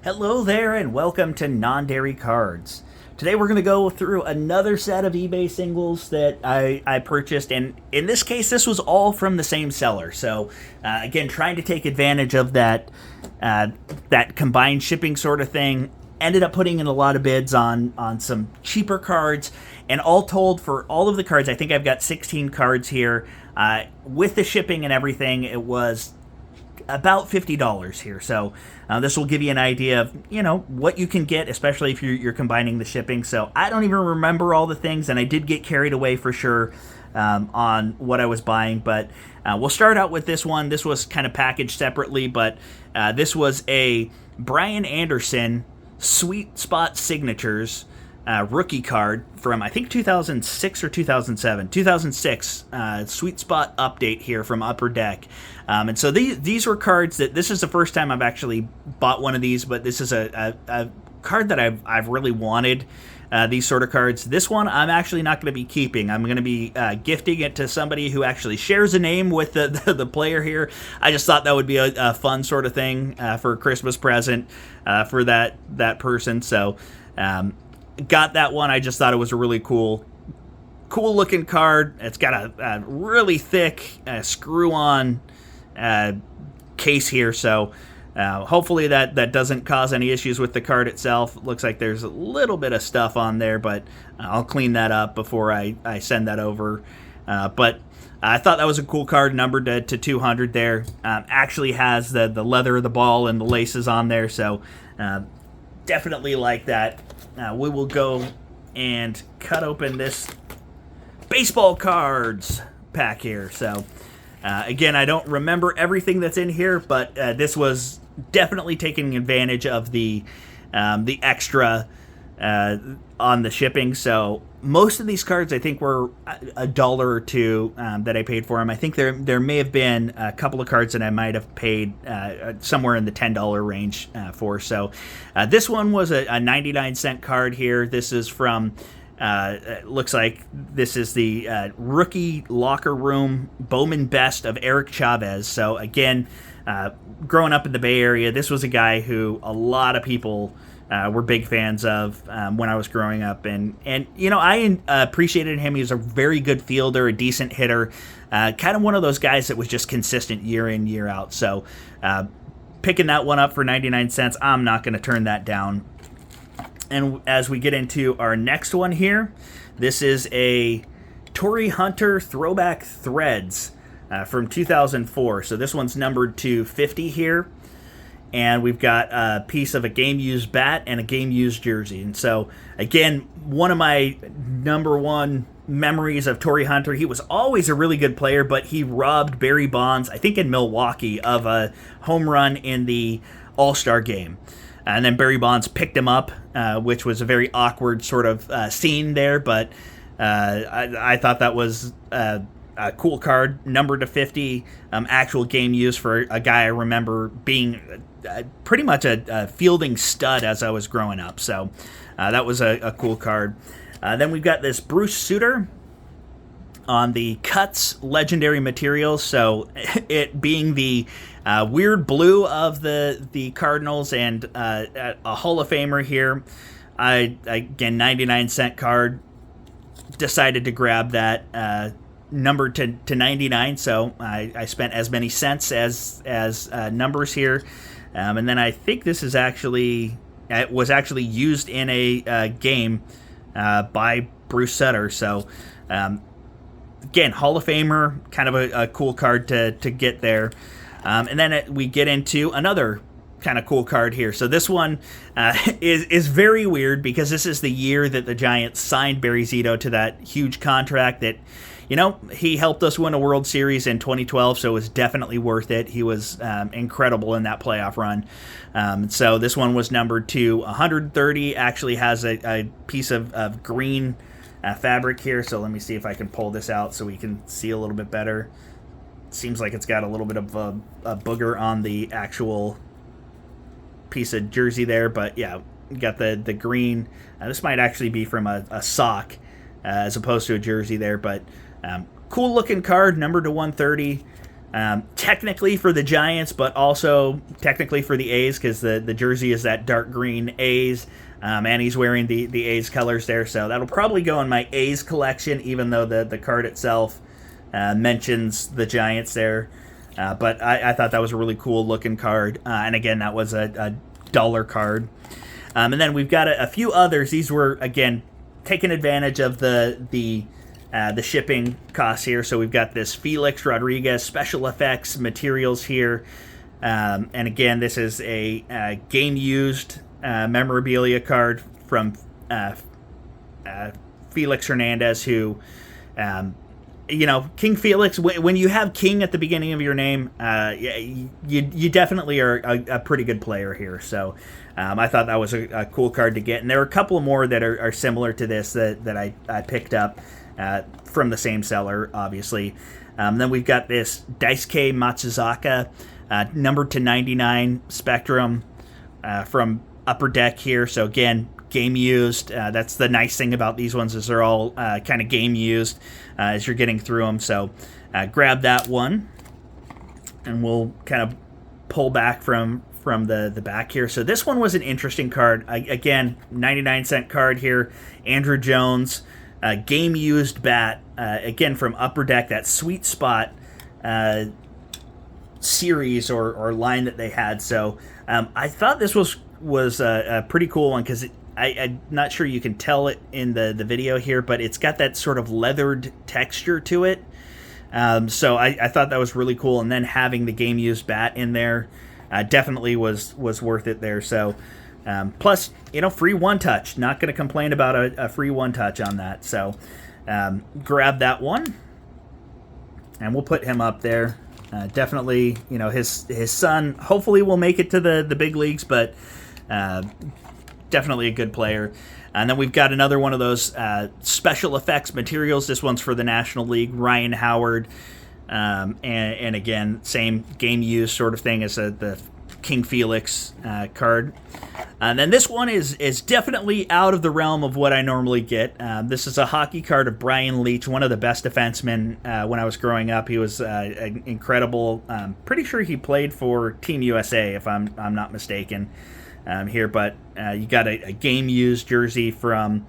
Hello there and welcome to Non-Dairy Cards. Today we're going to go through another set of eBay singles that I purchased, and in this case this was all from the same seller. So again, trying to take advantage of that combined shipping sort of thing. Ended up putting in a lot of bids on some cheaper cards, and all told, for all of the cards, I think I've got 16 cards here. With the shipping and everything, it was about $50 here. So this will give you an idea of, what you can get, especially if you're combining the shipping. So I don't even remember all the things, and I did get carried away for sure on what I was buying. But we'll start out with this one. This was kind of packaged separately, but this was a Brian Anderson Sweet Spot Signatures rookie card from, I think, 2006 or 2007. 2006 Sweet Spot update here from Upper Deck. And so these were cards that, this is the first time I've actually bought one of these, but this is a card that I've really wanted, these sort of cards. This one I'm actually not going to be keeping. I'm going to be gifting it to somebody who actually shares a name with the player here. I just thought that would be a fun sort of thing for a Christmas present for that person. So got that one. I just thought it was a really cool looking card. It's got a really thick screw-on case here, so hopefully that doesn't cause any issues with the card itself. Looks like there's a little bit of stuff on there, but I'll clean that up before I send that over. But I thought that was a cool card, numbered to 200 there. Actually has the leather of the ball and the laces on there, so definitely like that. We will go and cut open this baseball cards pack here. So again, I don't remember everything that's in here, but this was definitely taking advantage of the extra on the shipping. So most of these cards, I think, were $1 or $2 that I paid for them. I think there may have been a couple of cards that I might have paid somewhere in the $10 range for. So this one was a 99-cent card here. This is from, looks like this is the rookie locker room Bowman Best of Eric Chavez. So again, growing up in the Bay Area, this was a guy who a lot of people were big fans of when I was growing up, and I appreciated him. He was a very good fielder, a decent hitter, kind of one of those guys that was just consistent year in, year out. So picking that one up for 99 cents, I'm not going to turn that down. And as we get into our next one here, this is a Torii Hunter Throwback Threads from 2004. So this one's numbered to 50 here. And we've got a piece of a game-used bat and a game-used jersey. And so, again, one of my number one memories of Torii Hunter, he was always a really good player, but he robbed Barry Bonds, I think in Milwaukee, of a home run in the All-Star game. And then Barry Bonds picked him up, which was a very awkward sort of scene there, but I thought that was a cool card, numbered to 50, actual game use for a guy I remember being pretty much a fielding stud as I was growing up. So that was a cool card. Then we've got this Bruce Sutter on the Cuts Legendary Materials. So it being the weird blue of the Cardinals and a Hall of Famer here. Again, 99-cent card. Decided to grab that numbered to 99, so I spent as many cents as numbers here. And then I think this is was actually used in a game by Bruce Sutter. So again, Hall of Famer, kind of a cool card to get there. And then we get into another kind of cool card here. So this one is very weird because this is the year that the Giants signed Barry Zito to that huge contract that, he helped us win a World Series in 2012, so it was definitely worth it. He was incredible in that playoff run. So this one was numbered to 130, actually has a piece of green fabric here. So let me see if I can pull this out so we can see a little bit better. Seems like it's got a little bit of a booger on the actual piece of jersey there, but yeah, you got the green. This might actually be from a sock as opposed to a jersey there, but cool looking card, numbered to 130. technically for the Giants, but also technically for the A's, because the jersey is that dark green A's, and he's wearing the A's colors there. So that'll probably go in my A's collection, even though the card itself mentions the Giants there. But I thought that was a really cool looking card. And again, that was a dollar card. And then we've got a few others. These were, again, taking advantage of the shipping costs here. So we've got this Felix Rodriguez special effects materials here. And again, this is a game-used memorabilia card from Felix Hernandez, who... King Felix, when you have King at the beginning of your name, you definitely are a pretty good player here. So I thought that was a cool card to get. And there are a couple more that are similar to this that I picked up from the same seller, obviously. Then we've got this Daisuke Matsuzaka, numbered to 99 Spectrum from Upper Deck here. So again, game used. That's the nice thing about these ones, is they're all kind of game used as you're getting through them. So grab that one, and we'll kind of pull back from the back here. So this one was an interesting card. Again, 99-cent card here. Andrew Jones, game used bat. Again, from Upper Deck, that Sweet Spot series or line that they had. So I thought this was a pretty cool one, because I'm not sure you can tell it in the video here, but it's got that sort of leathered texture to it. So I thought that was really cool. And then having the game-used bat in there definitely was worth it there. So plus, free one-touch. Not going to complain about a free one-touch on that. So grab that one, and we'll put him up there. Definitely, his son hopefully will make it to the big leagues, but... definitely a good player. And then we've got another one of those special effects materials. This one's for the National League, Ryan Howard. And again, same game use sort of thing as the King Felix card. And then this one is definitely out of the realm of what I normally get. This is a hockey card of Brian Leetch, one of the best defensemen when I was growing up. He was incredible. Pretty sure he played for Team USA, if I'm not mistaken. Here, but you got a game-used jersey from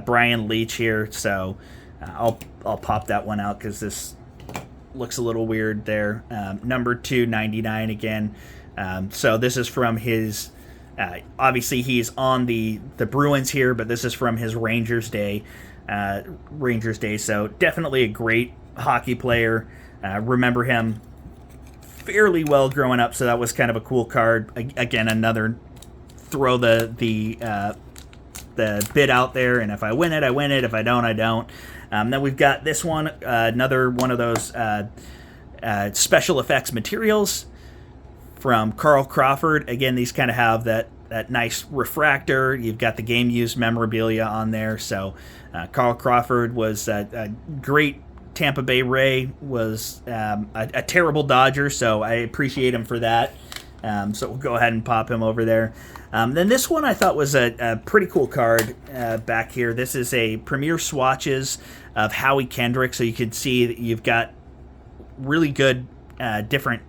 Brian Leetch here, so I'll pop that one out because this looks a little weird there. Number 299 again. So this is from his. Obviously, he's on the Bruins here, but this is from his Rangers day. So definitely a great hockey player. Remember him fairly well growing up, so that was kind of a cool card. Again, another. Throw the bid out there, and if I win it, I win it. If I don't, I don't. Then we've got this one, another one of those special effects materials from Carl Crawford. Again, these kind of have that nice refractor. You've got the game-used memorabilia on there. So Carl Crawford was a great Tampa Bay Ray, was a terrible Dodger, so I appreciate him for that. So we'll go ahead and pop him over there. Then this one I thought was a pretty cool card back here. This is a Premier Swatches of Howie Kendrick. So you can see that you've got really good different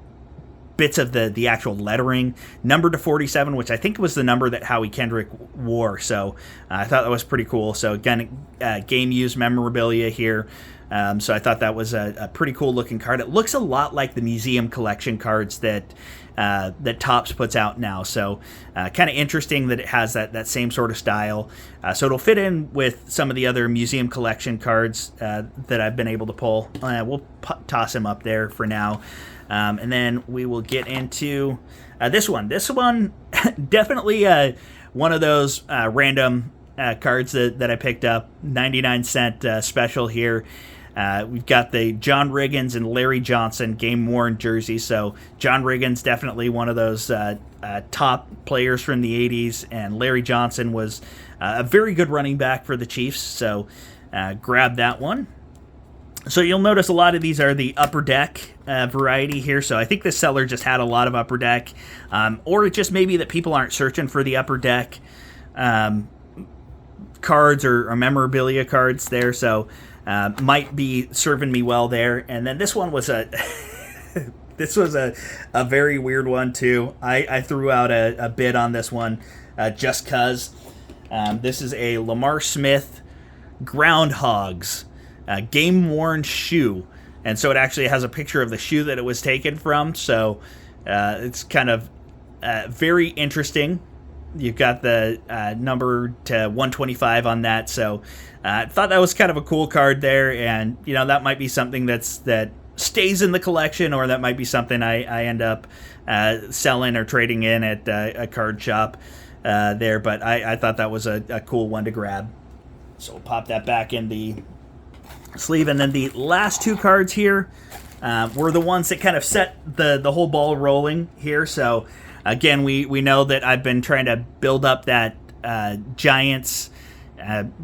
bits of the actual lettering. Numbered to 47, which I think was the number that Howie Kendrick wore. So I thought that was pretty cool. So again, game-used memorabilia here. So I thought that was a pretty cool looking card. It looks a lot like the museum collection cards that Topps puts out now. So kind of interesting that it has that same sort of style. So it'll fit in with some of the other museum collection cards that I've been able to pull. We'll toss him up there for now. And then we will get into this one. This one, definitely one of those random cards that I picked up. 99-cent special here. We've got the John Riggins and Larry Johnson game-worn jersey. So John Riggins, definitely one of those top players from the 80s, and Larry Johnson was a very good running back for the Chiefs. So grab that one. So you'll notice a lot of these are the Upper Deck variety here. So I think this seller just had a lot of Upper Deck, or it just maybe that people aren't searching for the Upper Deck cards or memorabilia cards there. So might be serving me well there. And then this one was This was a very weird one, too. I threw out a bid on this one just because. This is a Lamar Smith Groundhogs game-worn shoe. And so it actually has a picture of the shoe that it was taken from. So it's kind of very interesting. You've got the number to 125 on that. So I thought that was kind of a cool card there. And, you know, that might be something that stays in the collection, or that might be something I end up selling or trading in at a card shop there. But I thought that was a cool one to grab. So we'll pop that back in the sleeve. And then the last two cards here were the ones that kind of set the whole ball rolling here. So again, we know that I've been trying to build up that Giants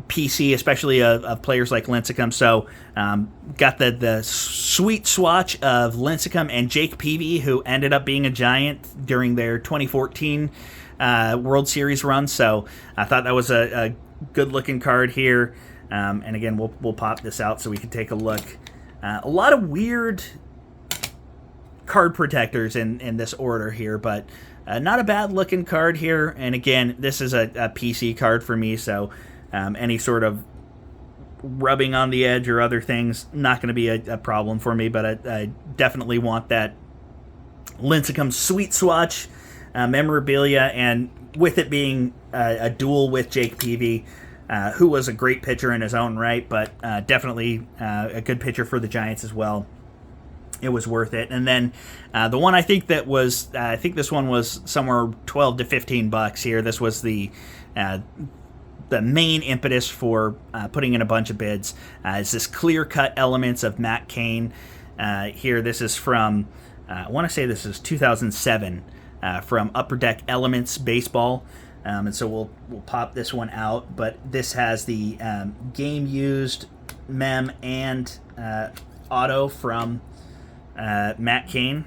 PC, especially of players like Lincecum. So got the sweet swatch of Lincecum and Jake Peavy, who ended up being a Giant during their 2014 World Series run. So I thought that was a good looking card here. And again, we'll pop this out so we can take a look. A lot of weird card protectors in this order here, but not a bad looking card here. And again, this is a PC card for me, so any sort of rubbing on the edge or other things, not going to be a problem for me. But I definitely want that Lincecum Sweet Swatch memorabilia, and with it being a duel with Jake Peavy, who was a great pitcher in his own right, but definitely a good pitcher for the Giants as well. It was worth it. And then the one I think that was, I think this one was somewhere $12 to $15 here. This was the main impetus for putting in a bunch of bids. Is this clear cut elements of Matt Cain here. This is from, I want to say this is 2007 from Upper Deck Elements Baseball. And so we'll pop this one out, but this has the game used mem and auto from Matt Cain.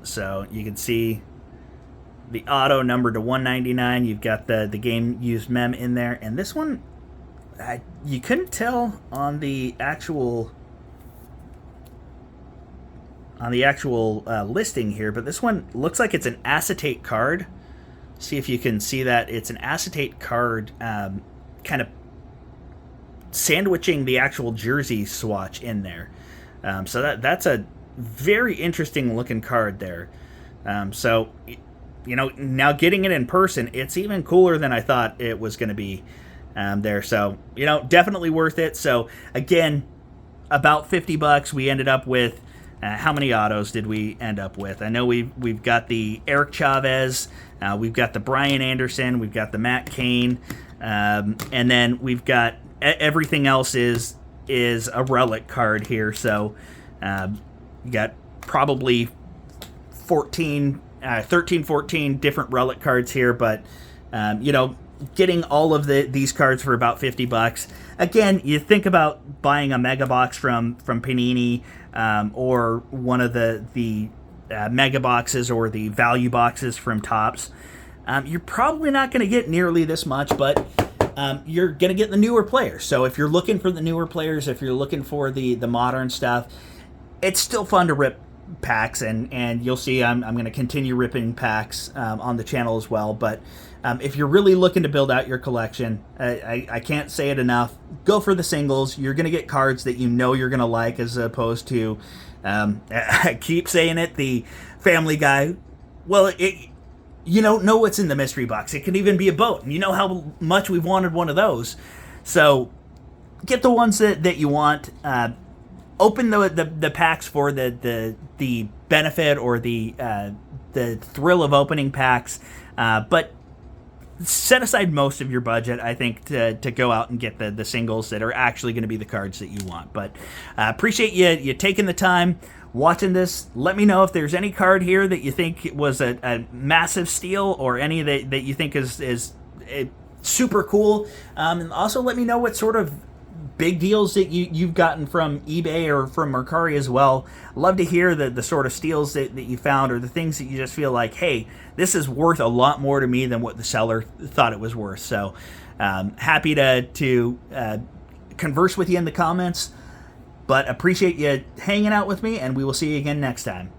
So you can see the auto numbered to 199. You've got the game used mem in there, and this one you couldn't tell on the actual listing here, but this one looks like it's an acetate card. See if you can see that. It's an acetate card, kind of sandwiching the actual jersey swatch in there. So that's a very interesting looking card there. So, you know, now getting it in person, it's even cooler than I thought it was going to be there. So, you know, definitely worth it. So, again, about $50. We ended up with, how many autos did we end up with? I know we've got the Eric Chavez, we've got the Brian Anderson, we've got the Matt Cain, and then we've got everything else is a relic card here. So you got probably 13, 14 different relic cards here, but you know, getting all of these cards for about $50. Again, you think about buying a mega box from Panini, or one of the mega boxes or the value boxes from Topps. You're probably not going to get nearly this much, but you're going to get the newer players. So if you're looking for the newer players, if you're looking for the modern stuff, it's still fun to rip packs, and you'll see I'm going to continue ripping packs on the channel as well. But if you're really looking to build out your collection, I can't say it enough, go for the singles. You're going to get cards that you know you're going to like, as opposed to, I keep saying it, the Family Guy. Well, you don't know what's in the mystery box. It could even be a boat, and you know how much we've wanted one of those. So get the ones that you want. Open the packs for the benefit or the thrill of opening packs, but set aside most of your budget, I think, to go out and get the singles that are actually going to be the cards that you want. But appreciate you taking the time watching this. Let me know if there's any card here that you think was a massive steal, or any that you think is super cool. And also let me know what sort of big deals that you've gotten from eBay or from Mercari as well. Love to hear the sort of steals that you found, or the things that you just feel like, hey, this is worth a lot more to me than what the seller thought it was worth. So happy to converse with you in the comments. But appreciate you hanging out with me, and we will see you again next time.